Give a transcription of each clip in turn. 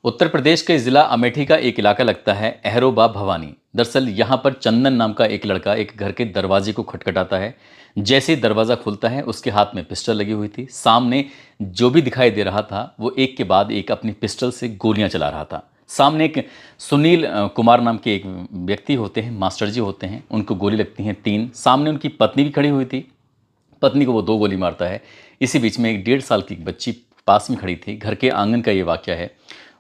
उत्तर प्रदेश के जिला अमेठी का एक इलाका लगता है अहरोबा भवानी। दरअसल यहाँ पर चंदन नाम का एक लड़का एक घर के दरवाजे को खटखटाता है। जैसे ही दरवाज़ा खुलता है उसके हाथ में पिस्टल लगी हुई थी। सामने जो भी दिखाई दे रहा था वो एक के बाद एक अपनी पिस्टल से गोलियां चला रहा था। सामने एक सुनील कुमार नाम के एक व्यक्ति होते हैं, मास्टर जी होते हैं, उनको गोली लगती हैं 3। सामने उनकी पत्नी भी खड़ी हुई थी, पत्नी को वो 2 गोली मारता है। इसी बीच में एक 1.5 साल की बच्ची पास में खड़ी थी। घर के आंगन का ये वाकया है।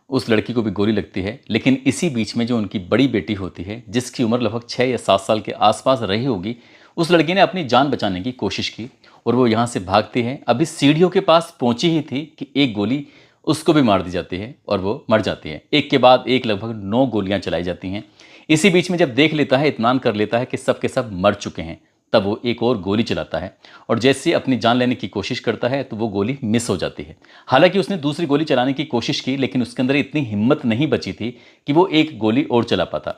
उस लड़की को भी गोली लगती है, लेकिन इसी बीच में जो उनकी बड़ी बेटी होती है, जिसकी उम्र लगभग 6 या 7 साल के आसपास रही होगी, उस लड़की ने अपनी जान बचाने की कोशिश की और वो यहाँ से भागती है। अभी सीढ़ियों के पास पहुंची ही थी कि एक गोली उसको भी मार दी जाती है और वो मर जाती है। एक के बाद एक लगभग 9 गोलियां चलाई जाती हैं। इसी बीच में जब देख लेता है, इत्मीनान कर लेता है कि सब के सब मर चुके हैं, तब वो एक और गोली चलाता है और जैसे ही अपनी जान लेने की कोशिश करता है तो वो गोली मिस हो जाती है। हालांकि उसने दूसरी गोली चलाने की कोशिश की, लेकिन उसके अंदर इतनी हिम्मत नहीं बची थी कि वो एक गोली और चला पाता।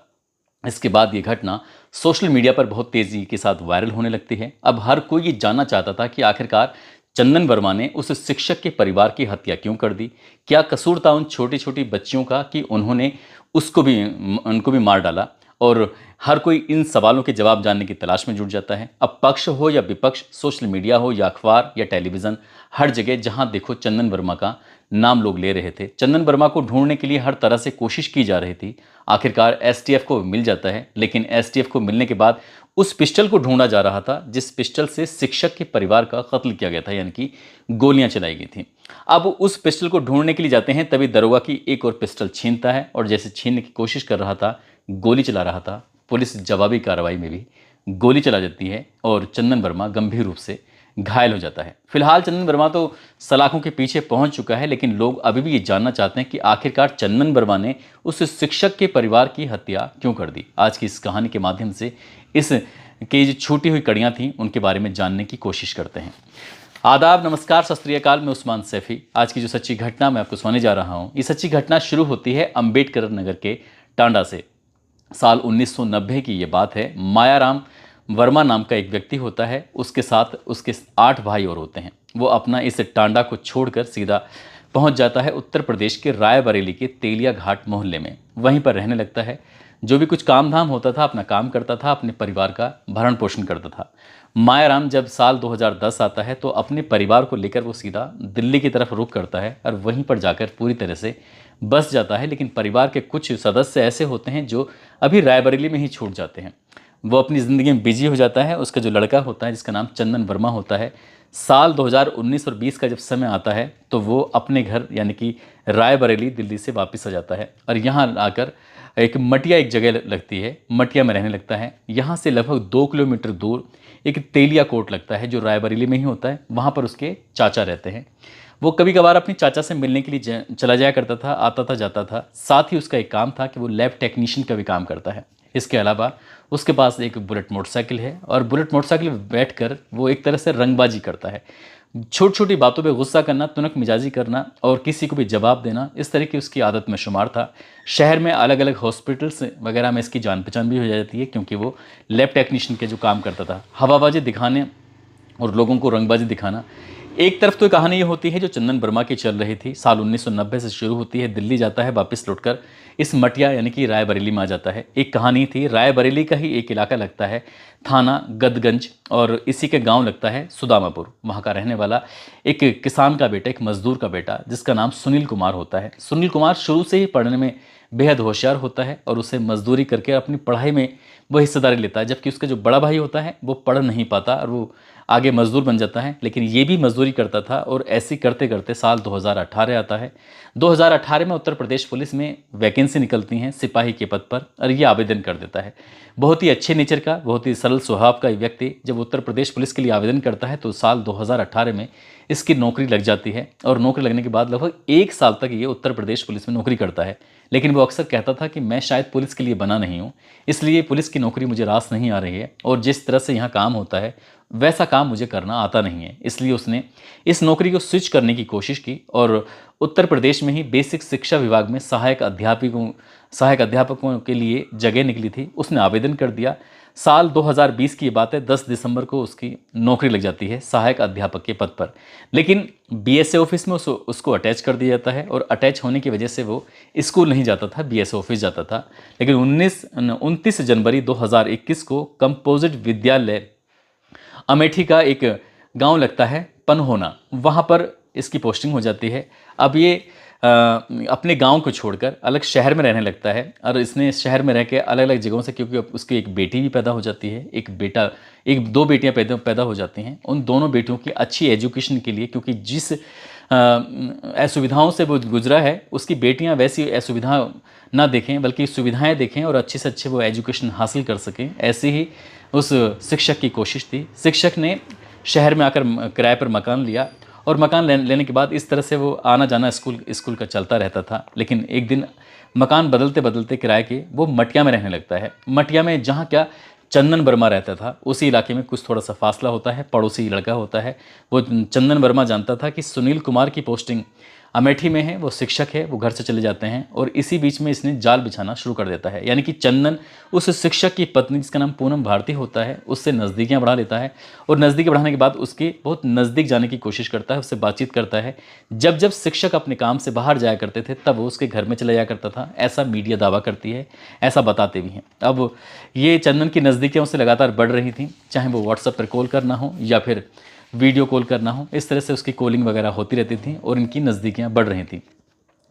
इसके बाद ये घटना सोशल मीडिया पर बहुत तेजी के साथ वायरल होने लगती है। अब हर कोई ये जानना चाहता था कि आखिरकार चंदन वर्मा ने उस शिक्षक के परिवार की हत्या क्यों कर दी। क्या कसूर था उन छोटी छोटी बच्चियों का कि उन्होंने उनको भी मार डाला। और हर कोई इन सवालों के जवाब जानने की तलाश में जुट जाता है। अब पक्ष हो या विपक्ष, सोशल मीडिया हो या अखबार या टेलीविज़न, हर जगह जहां देखो चंदन वर्मा का नाम लोग ले रहे थे। चंदन वर्मा को ढूंढने के लिए हर तरह से कोशिश की जा रही थी। आखिरकार एसटीएफ को मिल जाता है, लेकिन एसटीएफ को मिलने के बाद उस पिस्टल को ढूंढा जा रहा था जिस पिस्टल से शिक्षक के परिवार का कत्ल किया गया था, यानी कि गोलियां चलाई गई थी। अब उस पिस्टल को ढूंढने के लिए जाते हैं, तभी दरोगा की एक और पिस्टल छीनता है और जैसे छीनने की कोशिश कर रहा था, गोली चला रहा था, पुलिस जवाबी कार्रवाई में भी गोली चला जाती है और चंदन वर्मा गंभीर रूप से घायल हो जाता है। फिलहाल चंदन वर्मा तो सलाखों के पीछे पहुंच चुका है, लेकिन लोग अभी भी ये जानना चाहते हैं कि आखिरकार चंदन वर्मा ने उस शिक्षक के परिवार की हत्या क्यों कर दी। आज की इस कहानी के माध्यम से इस की जो छूटी हुई कड़ियाँ थीं उनके बारे में जानने की कोशिश करते हैं। आदाब, नमस्कार, सत श्री अकाल। मैं उस्मान सैफी। आज की जो सच्ची घटना मैं आपको सुनाने जा रहा हूँ, ये सच्ची घटना शुरू होती है अंबेडकर नगर के टांडा से। साल 1990 की ये बात है। मायाराम वर्मा नाम का एक व्यक्ति होता है, उसके साथ उसके 8 भाई और होते हैं। वो अपना इस टांडा को छोड़कर सीधा पहुंच जाता है उत्तर प्रदेश के रायबरेली के तेलिया घाट मोहल्ले में। वहीं पर रहने लगता है। जो भी कुछ काम धाम होता था अपना काम करता था, अपने परिवार का भरण पोषण करता था। मायाराम जब साल 2010 आता है तो अपने परिवार को लेकर वो सीधा दिल्ली की तरफ रुख करता है और वहीं पर जाकर पूरी तरह से बस जाता है। लेकिन परिवार के कुछ सदस्य ऐसे होते हैं जो अभी रायबरेली में ही छूट जाते हैं। वो अपनी ज़िंदगी में बिजी हो जाता है। उसका जो लड़का होता है जिसका नाम चंदन वर्मा होता है, साल 2019 और 20 का जब समय आता है तो वो अपने घर यानी कि रायबरेली दिल्ली से वापस आ जाता है और यहाँ आकर एक जगह लगती है, मटिया में रहने लगता है। यहाँ से लगभग 2 किलोमीटर दूर एक तेलिया कोर्ट लगता है जो रायबरेली में ही होता है। वहाँ पर उसके चाचा रहते हैं। वो कभी कभार अपने चाचा से मिलने के लिए चला जाया करता था, आता था जाता था। साथ ही उसका एक काम था कि वो लैब टेक्नीशियन का भी काम करता है। इसके अलावा उसके पास एक बुलेट मोटरसाइकिल है और बुलेट मोटरसाइकिल में बैठकर वो एक तरह से रंगबाजी करता है। छोटी छोटी बातों पे गुस्सा करना, तुनक मिजाजी करना और किसी को भी जवाब देना, इस तरह की उसकी आदत में शुमार था। शहर में अलग अलग हॉस्पिटल्स वगैरह में इसकी जान पहचान भी हो जाती है, क्योंकि वो लैब टेक्नीशियन के जो काम करता था, हवाबाजी दिखाने और लोगों को रंगबाजी दिखाना। एक तरफ तो कहानी ये होती है जो चंदन वर्मा की चल रही थी। साल 1990 से शुरू होती है, दिल्ली जाता है, वापस लौटकर इस मटिया यानी कि रायबरेली में आ जाता है। एक कहानी थी, रायबरेली का ही एक इलाका लगता है थाना गदगंज और इसी के गांव लगता है सुदामापुर। वहां का रहने वाला एक किसान का बेटा, एक मजदूर का बेटा जिसका नाम सुनील कुमार होता है। सुनील कुमार शुरू से ही पढ़ने में बेहद होशियार होता है और उसे मजदूरी करके अपनी पढ़ाई में वो हिस्सेदारी लेता है, जबकि उसका जो बड़ा भाई होता है वो पढ़ नहीं पाता और वो आगे मजदूर बन जाता है। लेकिन ये भी मजदूरी करता था और ऐसे करते करते साल 2018 आता है। 2018 में उत्तर प्रदेश पुलिस में वैकेंसी निकलती हैं सिपाही के पद पर और ये आवेदन कर देता है। बहुत ही अच्छे नेचर का, बहुत ही सरल स्वभाव का व्यक्ति जब उत्तर प्रदेश पुलिस के लिए आवेदन करता है तो साल 2018 में इसकी नौकरी लग जाती है और नौकरी लगने के बाद लगभग 1 साल तक ये उत्तर प्रदेश पुलिस में नौकरी करता है। लेकिन वो अक्सर कहता था कि मैं शायद पुलिस के लिए बना नहीं हूँ, इसलिए पुलिस की नौकरी मुझे रास नहीं आ रही है और जिस तरह से यहाँ काम होता है वैसा काम मुझे करना आता नहीं है। इसलिए उसने इस नौकरी को स्विच करने की कोशिश की और उत्तर प्रदेश में ही बेसिक शिक्षा विभाग में सहायक अध्यापकों के लिए जगह निकली थी, उसने आवेदन कर दिया। साल 2020 की बात है, 10 दिसंबर को उसकी नौकरी लग जाती है सहायक अध्यापक के पद पर। लेकिन बीएसए ऑफिस में उसको अटैच कर दिया जाता है और अटैच होने की वजह से वो स्कूल नहीं जाता था, बीएसए ऑफिस जाता था। लेकिन 29 जनवरी 2021 को कंपोजिट विद्यालय अमेठी का एक गांव लगता है पनहोना, वहाँ पर इसकी पोस्टिंग हो जाती है। अब ये अपने गांव को छोड़कर अलग शहर में रहने लगता है और इसने शहर में रह के अलग अलग जगहों से, क्योंकि उसकी एक बेटी भी पैदा हो जाती है, एक बेटा, दो बेटियां पैदा हो जाती हैं। उन दोनों बेटियों की अच्छी एजुकेशन के लिए, क्योंकि जिस असुविधाओं से वो गुजरा है, उसकी बेटियां वैसी असुविधा ना देखें बल्कि सुविधाएं देखें और अच्छे से अच्छे वो एजुकेशन हासिल कर सकें, ऐसी ही उस शिक्षक की कोशिश थी। शिक्षक ने शहर में आकर किराए पर मकान लिया और मकान लेने के बाद इस तरह से वो आना जाना स्कूल का चलता रहता था। लेकिन एक दिन मकान बदलते बदलते किराए के वो मटिया में रहने लगता है। मटिया में जहाँ क्या चंदन वर्मा रहता था, उसी इलाके में कुछ थोड़ा सा फासला होता है, पड़ोसी लड़का होता है। वो चंदन वर्मा जानता था कि सुनील कुमार की पोस्टिंग अमेठी में है, वो शिक्षक है, वो घर से चले जाते हैं और इसी बीच में इसने जाल बिछाना शुरू कर देता है। यानी कि चंदन उस शिक्षक की पत्नी, जिसका नाम पूनम भारती होता है, उससे नज़दीकियाँ बढ़ा लेता है और नज़दीकी बढ़ाने के बाद उसके बहुत नज़दीक जाने की कोशिश करता है, उससे बातचीत करता है। जब जब शिक्षक अपने काम से बाहर जाया करते थे तब वो उसके घर में चला जाया करता था, ऐसा मीडिया दावा करती है, ऐसा बताते भी हैं। अब ये चंदन की नज़दीकियाँ उससे लगातार बढ़ रही थी, चाहे वो व्हाट्सएप पर कॉल करना हो या फिर वीडियो कॉल करना हो, इस तरह से उसकी कॉलिंग वगैरह होती रहती थी और इनकी नज़दीकियाँ बढ़ रही थी।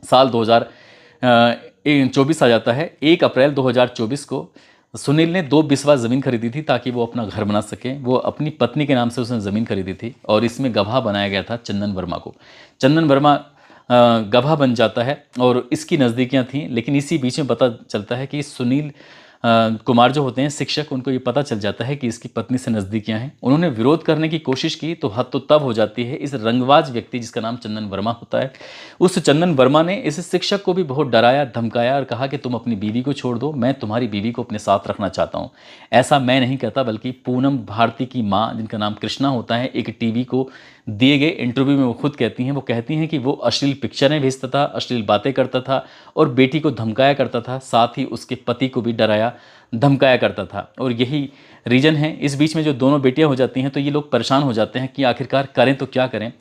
साल 2024 आ जाता है। 1 अप्रैल 2024 को सुनील ने 2 बिस्वा ज़मीन खरीदी थी ताकि वो अपना घर बना सके। वो अपनी पत्नी के नाम से उसने ज़मीन खरीदी थी और इसमें गवाह बनाया गया था चंदन वर्मा को। चंदन वर्मा गवाह बन जाता है और इसकी नज़दीकियाँ थीं। लेकिन इसी बीच में पता चलता है कि सुनील कुमार जो होते हैं शिक्षक, उनको ये पता चल जाता है कि इसकी पत्नी से नज़दीकियाँ हैं। उन्होंने विरोध करने की कोशिश की तो हद तो तब हो जाती है, इस रंगबाज व्यक्ति जिसका नाम चंदन वर्मा होता है, उस चंदन वर्मा ने इस शिक्षक को भी बहुत डराया, धमकाया और कहा कि तुम अपनी बीवी को छोड़ दो, मैं तुम्हारी बीवी को अपने साथ रखना चाहता हूँ। ऐसा मैं नहीं कहता, बल्कि पूनम भारती की माँ, जिनका नाम कृष्णा होता है, एक टीवी को दिए गए इंटरव्यू में वो खुद कहती हैं, वो कहती हैं कि वो अश्लील पिक्चरें भेजता था, अश्लील बातें करता था और बेटी को धमकाया करता था, साथ ही उसके पति को भी डराया धमकाया करता था। और यही रीज़न है। इस बीच में जो दोनों बेटियां हो जाती हैं तो ये लोग परेशान हो जाते हैं कि आखिरकार करें तो क्या करें।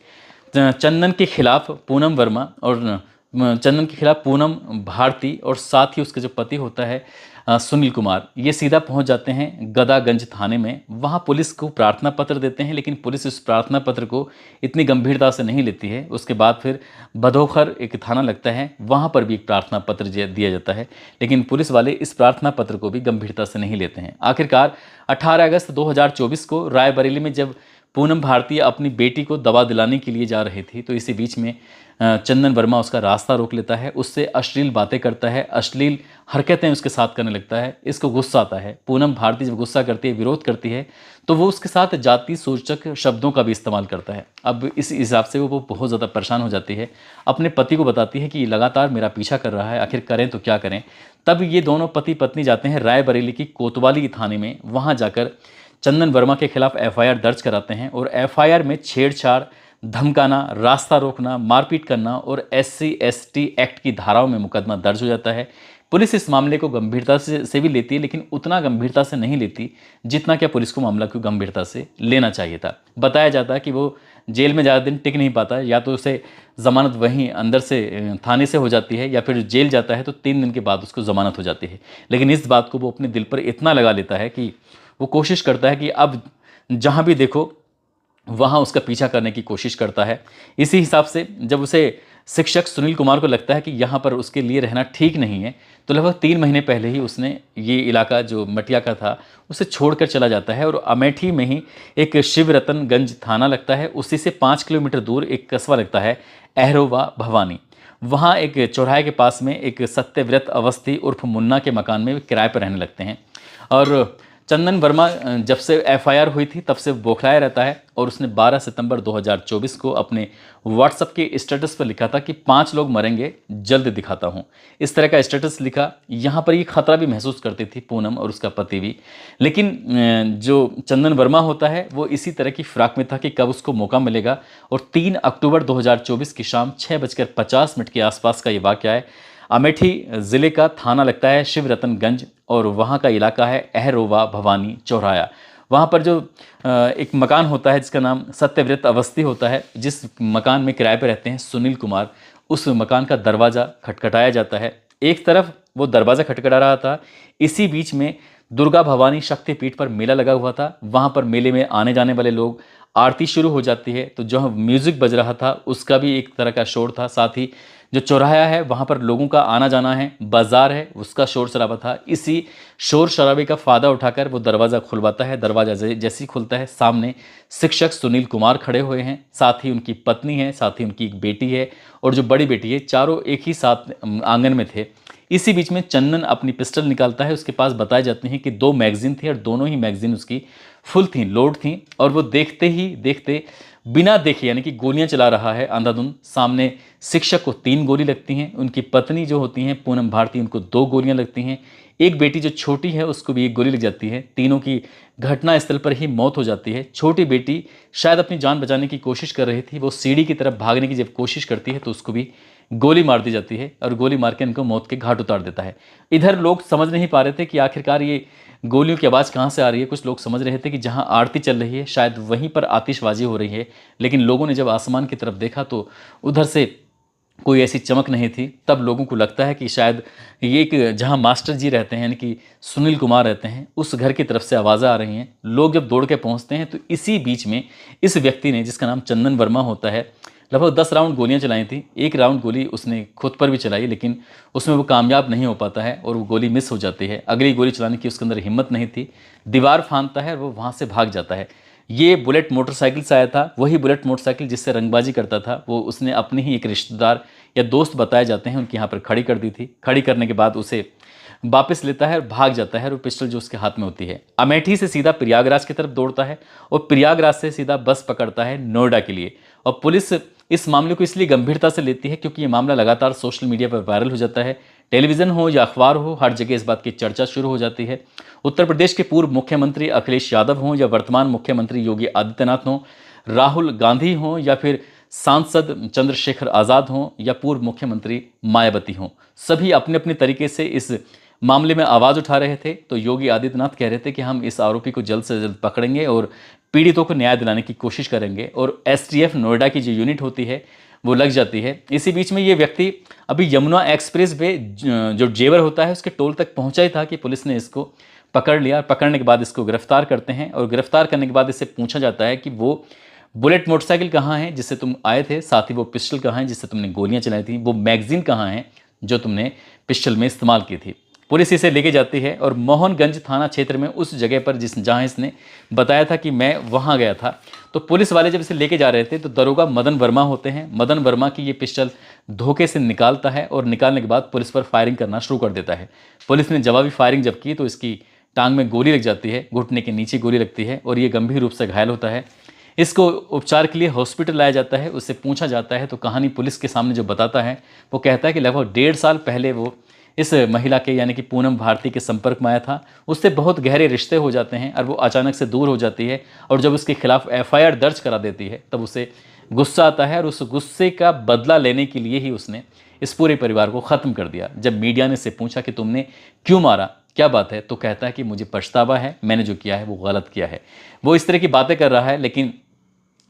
चंदन के खिलाफ पूनम वर्मा और चंदन के खिलाफ पूनम भारती और साथ ही उसके जो पति होता है सुनील कुमार, ये सीधा पहुंच जाते हैं गदागंज थाने में। वहां पुलिस को प्रार्थना पत्र देते हैं, लेकिन पुलिस इस प्रार्थना पत्र को इतनी गंभीरता से नहीं लेती है। उसके बाद फिर भदोखर एक थाना लगता है, वहां पर भी एक प्रार्थना पत्र दिया जाता है, लेकिन पुलिस वाले इस प्रार्थना पत्र को भी गंभीरता से नहीं लेते हैं। आखिरकार 18 अगस्त 2024 को रायबरेली में जब पूनम भारती अपनी बेटी को दवा दिलाने के लिए जा रही थी तो इसी बीच में चंदन वर्मा उसका रास्ता रोक लेता है, उससे अश्लील बातें करता है, अश्लील हरकतें उसके साथ करने लगता है। इसको गुस्सा आता है। पूनम भारती जब गुस्सा करती है, विरोध करती है, तो वो उसके साथ जाति सूचक शब्दों का भी इस्तेमाल करता है। अब इस हिसाब से वो बहुत ज़्यादा परेशान हो जाती है, अपने पति को बताती है कि लगातार मेरा पीछा कर रहा है, आखिर करें तो क्या करें। तब ये दोनों पति पत्नी जाते हैं रायबरेली की कोतवाली थाने में। वहाँ जाकर चंदन वर्मा के खिलाफ एफआईआर दर्ज कराते हैं और एफआईआर में छेड़छाड़, धमकाना, रास्ता रोकना, मारपीट करना और SC/ST एक्ट की धाराओं में मुकदमा दर्ज हो जाता है। पुलिस इस मामले को गंभीरता से भी लेती है, लेकिन उतना गंभीरता से नहीं लेती जितना क्या पुलिस को मामला को गंभीरता से लेना चाहिए था। बताया जाता है कि वो जेल में ज़्यादा दिन टिक नहीं पाता, या तो उसे ज़मानत वहीं अंदर से थाने से हो जाती है या फिर जेल जाता है तो 3 दिन के बाद उसको ज़मानत हो जाती है। लेकिन इस बात को वो अपने दिल पर इतना लगा लेता है कि वो कोशिश करता है कि अब जहाँ भी देखो वहाँ उसका पीछा करने की कोशिश करता है। इसी हिसाब से जब उसे शिक्षक सुनील कुमार को लगता है कि यहाँ पर उसके लिए रहना ठीक नहीं है, तो लगभग 3 महीने पहले ही उसने ये इलाका जो मटिया का था उसे छोड़कर चला जाता है और अमेठी में ही एक शिवरतनगंज थाना लगता है, उसी से 5 किलोमीटर दूर एक कस्बा लगता है अहरोबा भवानी। वहाँ एक चौराहे के पास में एक सत्यव्रत अवस्थी उर्फ मुन्ना के मकान में किराए पर रहने लगते हैं। और चंदन वर्मा जब से एफआईआर हुई थी तब से बौखलाया रहता है और उसने 12 सितंबर 2024 को अपने व्हाट्सएप के स्टेटस पर लिखा था कि 5 लोग मरेंगे, जल्द दिखाता हूं। इस तरह का स्टेटस लिखा। यहाँ पर ये खतरा भी महसूस करती थी पूनम और उसका पति भी, लेकिन जो चंदन वर्मा होता है वो इसी तरह की फिराक में था कि कब उसको मौका मिलेगा। और 3 अक्टूबर 2024 की शाम 6:50 के आसपास का ये वाक़या है। अमेठी ज़िले का थाना लगता है शिवरतनगंज और वहाँ का इलाका है अहरोवा भवानी चौराया। वहाँ पर जो एक मकान होता है जिसका नाम सत्यव्रत अवस्थी होता है, जिस मकान में किराए पर रहते हैं सुनील कुमार, उस मकान का दरवाज़ा खटखटाया जाता है। एक तरफ वो दरवाज़ा खटखटा रहा था, इसी बीच में दुर्गा भवानी शक्तिपीठ पर मेला लगा हुआ था। वहाँ पर मेले में आने जाने वाले लोग, आरती शुरू हो जाती है तो जो म्यूज़िक बज रहा था उसका भी एक तरह का शोर था। साथ ही जो चौराहा है वहाँ पर लोगों का आना जाना है, बाजार है, उसका शोर शराबा था। इसी शोर शराबे का फ़ायदा उठाकर वो दरवाज़ा खुलवाता है। दरवाज़ा जैसे ही खुलता है, सामने शिक्षक सुनील कुमार खड़े हुए हैं, साथ ही उनकी पत्नी है, साथ ही उनकी एक बेटी है और जो बड़ी बेटी है, चारों एक ही साथ आंगन में थे। इसी बीच में चंदन अपनी पिस्टल निकालता है। उसके पास बताए जाते हैं कि 2 मैगज़ीन थी और दोनों ही मैगज़ीन उसकी फुल थी, लोड थी और वो देखते ही देखते बिना देखे यानी कि गोलियां चला रहा है अंधाधुंध। सामने शिक्षक को 3 गोली लगती हैं, उनकी पत्नी जो होती हैं पूनम भारती, उनको 2 गोलियां लगती हैं, एक बेटी जो छोटी है उसको भी 1 गोली लग जाती है। तीनों की घटना स्थल पर ही मौत हो जाती है। छोटी बेटी शायद अपनी जान बचाने की कोशिश कर रही थी, वो सीढ़ी की तरफ भागने की जब कोशिश करती है तो उसको भी गोली मार दी जाती है और गोली मार के इनको मौत के घाट उतार देता है। इधर लोग समझ नहीं पा रहे थे कि आखिरकार ये गोलियों की आवाज़ कहाँ से आ रही है। कुछ लोग समझ रहे थे कि जहाँ आरती चल रही है शायद वहीं पर आतिशबाजी हो रही है, लेकिन लोगों ने जब आसमान की तरफ देखा तो उधर से कोई ऐसी चमक नहीं थी। तब लोगों को लगता है कि शायद ये एक जहाँ मास्टर जी रहते हैं यानी कि सुनील कुमार रहते हैं, उस घर की तरफ से आवाज़ें आ रही हैं। लोग जब दौड़ के पहुँचते हैं तो इसी बीच में इस व्यक्ति ने, जिसका नाम चंदन वर्मा होता है, लगभग 10 राउंड गोलियां चलाई थी। एक राउंड गोली उसने खुद पर भी चलाई, लेकिन उसमें वो कामयाब नहीं हो पाता है और वो गोली मिस हो जाती है। अगली गोली चलाने की उसके अंदर हिम्मत नहीं थी, दीवार फांदता है और वो वहाँ से भाग जाता है। ये बुलेट मोटरसाइकिल से आया था, वही बुलेट मोटरसाइकिल जिससे रंगबाजी करता था, वो उसने अपने ही एक रिश्तेदार या दोस्त बताए जाते हैं उनके यहाँ पर खड़ी कर दी थी। खड़ी करने के बाद उसे वापस लेता है और भाग जाता है और वो पिस्टल जो उसके हाथ में होती है, अमेठी से सीधा प्रयागराज की तरफ दौड़ता है और प्रयागराज से सीधा बस पकड़ता है नोएडा के लिए। और पुलिस इस मामले को इसलिए गंभीरता से लेती है क्योंकि ये मामला लगातार सोशल मीडिया पर वायरल हो जाता है। टेलीविज़न हो या अखबार हो, हर जगह इस बात की चर्चा शुरू हो जाती है। उत्तर प्रदेश के पूर्व मुख्यमंत्री अखिलेश यादव हों या वर्तमान मुख्यमंत्री योगी आदित्यनाथ हों, राहुल गांधी हों या फिर सांसद चंद्रशेखर आज़ाद हों या पूर्व मुख्यमंत्री मायावती हों, सभी अपने अपने तरीके से इस मामले में आवाज़ उठा रहे थे। तो योगी आदित्यनाथ कह रहे थे कि हम इस आरोपी को जल्द से जल्द पकड़ेंगे और पीड़ितों को न्याय दिलाने की कोशिश करेंगे और एसटीएफ नोएडा की जो यूनिट होती है वो लग जाती है। इसी बीच में ये व्यक्ति अभी यमुना एक्सप्रेस वे जो जेवर होता है उसके टोल तक पहुंचा ही था कि पुलिस ने इसको पकड़ लिया। पकड़ने के बाद इसको गिरफ्तार करते हैं और गिरफ्तार करने के बाद इससे पूछा जाता है कि वो बुलेट मोटरसाइकिल कहाँ है जिससे तुम आए थे, साथ ही वो पिस्टल कहाँ है जिससे तुमने गोलियां चलाई थी, वो मैगजीन कहाँ है जो तुमने पिस्टल में इस्तेमाल की थी। पुलिस इसे लेके जाती है और मोहनगंज थाना क्षेत्र में उस जगह पर जहाँ इसने बताया था कि मैं वहाँ गया था, तो पुलिस वाले जब इसे लेके जा रहे थे तो दरोगा मदन वर्मा होते हैं। मदन वर्मा की ये पिस्टल धोखे से निकालता है और निकालने के बाद पुलिस पर फायरिंग करना शुरू कर देता है। पुलिस ने जवाबी फायरिंग जब की तो इसकी टांग में गोली लग जाती है, घुटने के नीचे गोली लगती है और ये गंभीर रूप से घायल होता है। इसको उपचार के लिए हॉस्पिटल लाया जाता है। उससे पूछा जाता है तो कहानी पुलिस के सामने जो बताता है वो कहता है कि लगभग 1.5 साल पहले वो इस महिला के यानी कि पूनम भारती के संपर्क में आया था। उससे बहुत गहरे रिश्ते हो जाते हैं और वो अचानक से दूर हो जाती है और जब उसके खिलाफ एफआईआर दर्ज करा देती है तब उसे गुस्सा आता है और उस गुस्से का बदला लेने के लिए ही उसने इस पूरे परिवार को ख़त्म कर दिया। जब मीडिया ने इससे पूछा कि तुमने क्यों मारा, क्या बात है, तो कहता है कि मुझे पछतावा है, मैंने जो किया है वो गलत किया है। वो इस तरह की बातें कर रहा है, लेकिन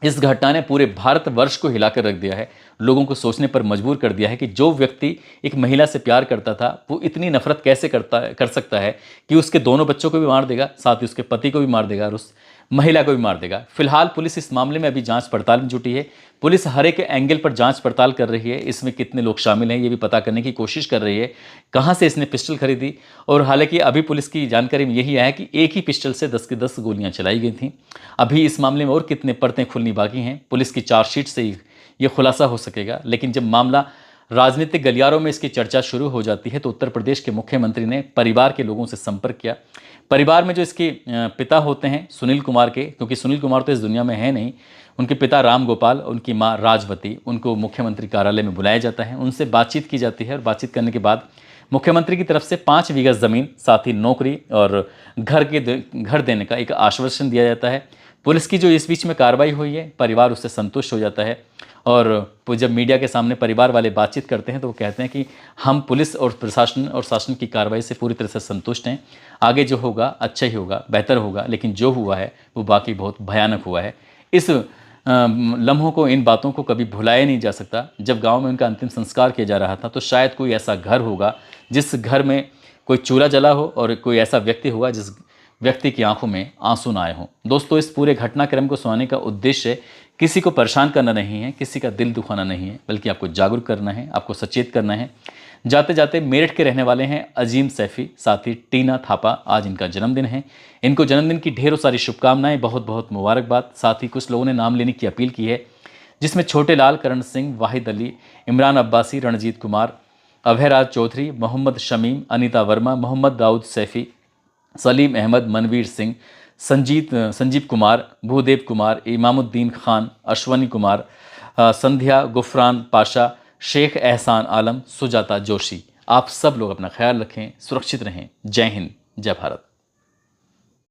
इस घटना ने पूरे भारतवर्ष को हिलाकर रख दिया है। लोगों को सोचने पर मजबूर कर दिया है कि जो व्यक्ति एक महिला से प्यार करता था वो इतनी नफरत कैसे कर सकता है कि उसके दोनों बच्चों को भी मार देगा, साथ ही उसके पति को भी मार देगा और उस महिला को भी मार देगा। फिलहाल पुलिस इस मामले में अभी जांच पड़ताल में जुटी है। पुलिस हर एक एंगल पर जांच पड़ताल कर रही है, इसमें कितने लोग शामिल हैं ये भी पता करने की कोशिश कर रही है, कहाँ से इसने पिस्टल खरीदी। और हालांकि अभी पुलिस की जानकारी में यही आया कि एक ही पिस्टल से 10 की 10 गोलियां चलाई गई थीं। अभी इस मामले में और कितने परतें खुलनी बाकी हैं, पुलिस की चार्जशीट से ही ये खुलासा हो सकेगा। लेकिन जब मामला राजनीतिक गलियारों में इसकी चर्चा शुरू हो जाती है तो उत्तर प्रदेश के मुख्यमंत्री ने परिवार के लोगों से संपर्क किया। परिवार में जो इसके पिता होते हैं सुनील कुमार के, क्योंकि सुनील कुमार तो इस दुनिया में है नहीं, उनके पिता राम गोपाल, उनकी माँ राजवती, उनको मुख्यमंत्री कार्यालय में बुलाया जाता है, उनसे बातचीत की जाती है और बातचीत करने के बाद मुख्यमंत्री की तरफ से 5 बीघा ज़मीन, साथ ही नौकरी और घर देने का एक आश्वासन दिया जाता है। पुलिस की जो इस बीच में कार्रवाई हुई है, परिवार उससे संतुष्ट हो जाता है और जब मीडिया के सामने परिवार वाले बातचीत करते हैं तो वो कहते हैं कि हम पुलिस और प्रशासन और शासन की कार्रवाई से पूरी तरह से संतुष्ट हैं। आगे जो होगा अच्छा ही होगा, बेहतर होगा, लेकिन जो हुआ है वो बाकी बहुत भयानक हुआ है। इस लम्हों को, इन बातों को कभी भुलाया नहीं जा सकता। जब गांव में उनका अंतिम संस्कार किया जा रहा था तो शायद कोई ऐसा घर होगा जिस घर में कोई चूल्हा जला हो और कोई ऐसा व्यक्ति होगा जिस व्यक्ति की आंखों में आंसू ना आए हों। दोस्तों, इस पूरे घटनाक्रम को सुनाने का उद्देश्य किसी को परेशान करना नहीं है, किसी का दिल दुखाना नहीं है, बल्कि आपको जागरूक करना है, आपको सचेत करना है। जाते जाते मेरठ के रहने वाले हैं अजीम सैफी, साथ ही टीना थापा, आज इनका जन्मदिन है। इनको जन्मदिन की ढेरों सारी शुभकामनाएं, बहुत बहुत मुबारकबाद। साथ ही कुछ लोगों ने नाम लेने की अपील की है, जिसमें छोटे लाल, करण सिंह, वाहिद अली, इमरान अब्बासी, रणजीत कुमार, अभयराज चौधरी, मोहम्मद शमीम, अनीता वर्मा, मोहम्मद दाऊद सैफी, सलीम अहमद, मनवीर सिंह, संजीव कुमार, भूदेव कुमार, इमामुद्दीन खान, अश्वनी कुमार, संध्या, गुफरान पाशा, शेख एहसान आलम, सुजाता जोशी। आप सब लोग अपना ख्याल रखें, सुरक्षित रहें। जय हिंद, जय भारत।